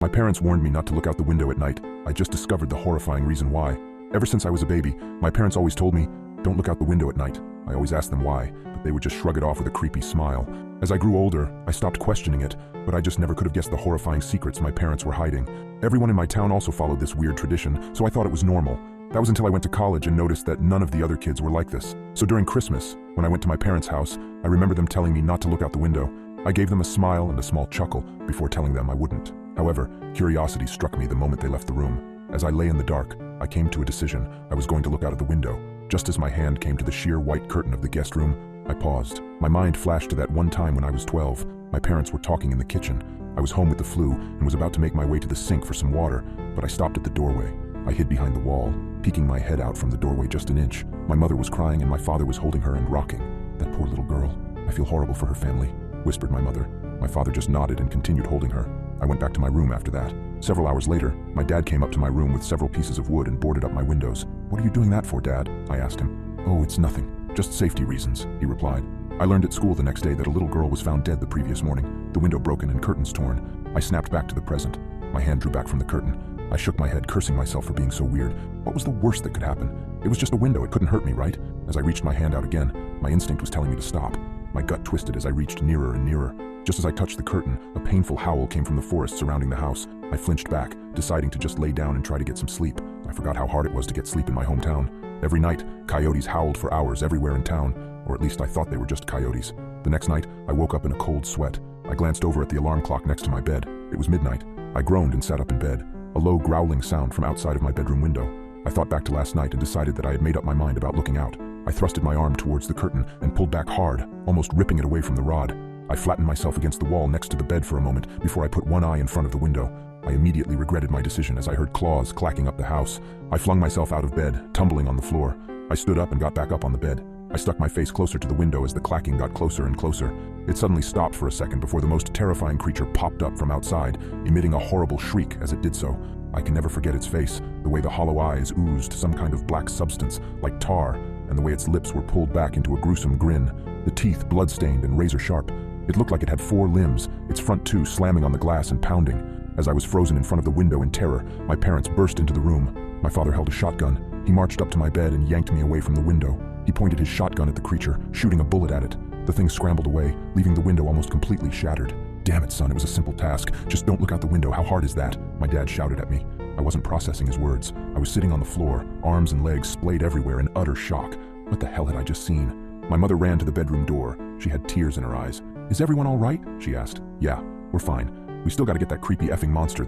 My parents warned me not to look out the window at night. I just discovered the horrifying reason why. Ever since I was a baby, my parents always told me, don't look out the window at night. I always asked them why, but they would just shrug it off with a creepy smile. As I grew older, I stopped questioning it, but I just never could have guessed the horrifying secrets my parents were hiding. Everyone in my town also followed this weird tradition, so I thought it was normal. That was until I went to college and noticed that none of the other kids were like this. So during Christmas, when I went to my parents' house, I remember them telling me not to look out the window. I gave them a smile and a small chuckle before telling them I wouldn't. However, curiosity struck me the moment they left the room. As I lay in the dark, I came to a decision. I was going to look out of the window. Just as my hand came to the sheer white curtain of the guest room, I paused. My mind flashed to that one time when I was 12. My parents were talking in the kitchen. I was home with the flu and was about to make my way to the sink for some water, but I stopped at the doorway. I hid behind the wall, peeking my head out from the doorway just an inch. My mother was crying and my father was holding her and rocking. That poor little girl. I feel horrible for her family, whispered my mother. My father just nodded and continued holding her. I went back to my room after that. Several hours later, my dad came up to my room with several pieces of wood and boarded up my windows. "What are you doing that for, Dad?" I asked him. "Oh, it's nothing. Just safety reasons," he replied. I learned at school the next day that a little girl was found dead the previous morning, the window broken and curtains torn. I snapped back to the present. My hand drew back from the curtain. I shook my head, cursing myself for being so weird. What was the worst that could happen? It was just a window. It couldn't hurt me, right? As I reached my hand out again, my instinct was telling me to stop. My gut twisted as I reached nearer and nearer. Just as I touched the curtain, a painful howl came from the forest surrounding the house. I flinched back, deciding to just lay down and try to get some sleep. I forgot how hard it was to get sleep in my hometown. Every night, coyotes howled for hours everywhere in town, or at least I thought they were just coyotes. The next night, I woke up in a cold sweat. I glanced over at the alarm clock next to my bed. It was midnight. I groaned and sat up in bed. A low growling sound from outside of my bedroom window. I thought back to last night and decided that I had made up my mind about looking out. I thrusted my arm towards the curtain and pulled back hard, almost ripping it away from the rod. I flattened myself against the wall next to the bed for a moment before I put one eye in front of the window. I immediately regretted my decision as I heard claws clacking up the house. I flung myself out of bed, tumbling on the floor. I stood up and got back up on the bed. I stuck my face closer to the window as the clacking got closer and closer. It suddenly stopped for a second before the most terrifying creature popped up from outside, emitting a horrible shriek as it did so. I can never forget its face, the way the hollow eyes oozed some kind of black substance, like tar, and the way its lips were pulled back into a gruesome grin, the teeth blood-stained and razor-sharp. It looked like it had 4 limbs, its front 2 slamming on the glass and pounding. As I was frozen in front of the window in terror, my parents burst into the room. My father held a shotgun. He marched up to my bed and yanked me away from the window. He pointed his shotgun at the creature, shooting a bullet at it. The thing scrambled away, leaving the window almost completely shattered. "Damn it, son, it was a simple task. Just don't look out the window. How hard is that?" My dad shouted at me. I wasn't processing his words. I was sitting on the floor, arms and legs splayed everywhere in utter shock. What the hell had I just seen? My mother ran to the bedroom door. She had tears in her eyes. "Is everyone all right?" she asked. "Yeah, we're fine. We still gotta get that creepy effing monster, though."